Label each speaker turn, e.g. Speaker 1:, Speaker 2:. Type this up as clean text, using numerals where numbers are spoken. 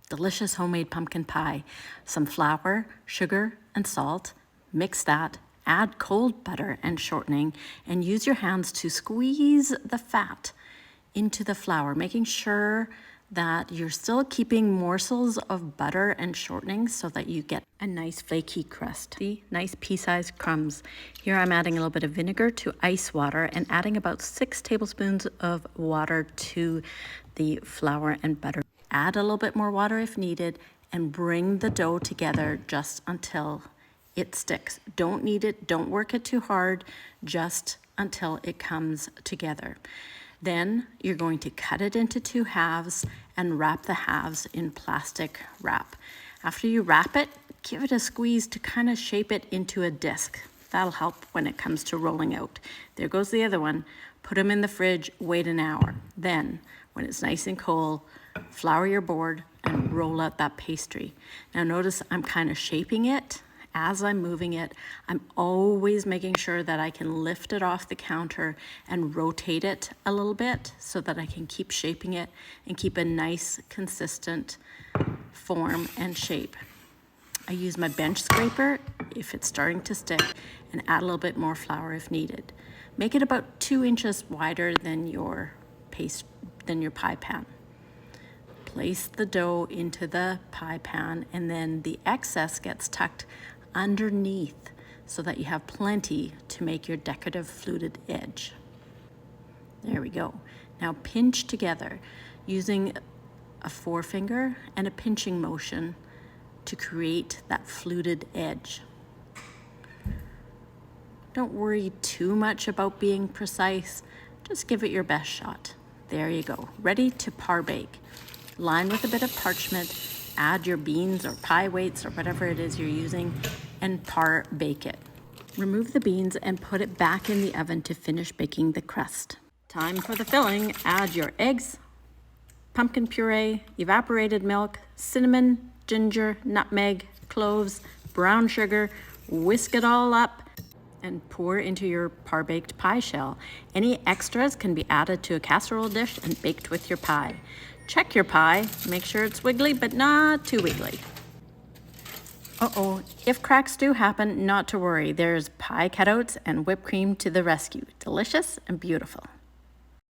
Speaker 1: delicious homemade pumpkin pie. Some flour, sugar, and salt. Mix that. Add cold butter and shortening and use your hands to squeeze the fat into the flour, making sure that you're still keeping morsels of butter and shortening so that you get a nice flaky crust. See, nice pea-sized crumbs. Here I'm adding a little bit of vinegar to ice water and adding about 6 tablespoons of water to the flour and butter. Add a little bit more water if needed and bring the dough together just until it sticks. Don't knead it, don't work it too hard, just until it comes together. Then you're going to cut it into 2 halves and wrap the halves in plastic wrap. After you wrap it, give it a squeeze to kind of shape it into a disc. That'll help when it comes to rolling out. There goes the other one. Put them in the fridge, wait an hour. Then, when it's nice and cold, flour your board and roll out that pastry. Now notice I'm kind of shaping it. As I'm moving it, I'm always making sure that I can lift it off the counter and rotate it a little bit so that I can keep shaping it and keep a nice, consistent form and shape. I use my bench scraper if it's starting to stick and add a little bit more flour if needed. Make it about 2 inches wider than your pie pan. Place the dough into the pie pan and then the excess gets tucked underneath so that you have plenty to make your decorative fluted edge. There we go. Now pinch together using a forefinger and a pinching motion to create that fluted edge. Don't worry too much about being precise. Just give it your best shot. There you go. Ready to parbake. Line with a bit of parchment, add your beans or pie weights or whatever it is you're using, and parbake it. Remove the beans and put it back in the oven to finish baking the crust. Time for the filling. Add your eggs, pumpkin puree, evaporated milk, cinnamon, ginger, nutmeg, cloves, brown sugar. Whisk it all up and pour into your par-baked pie shell. Any extras can be added to a casserole dish and baked with your pie. Check your pie, make sure it's wiggly, but not too wiggly. If cracks do happen, not to worry. There's pie cutouts and whipped cream to the rescue. Delicious and beautiful.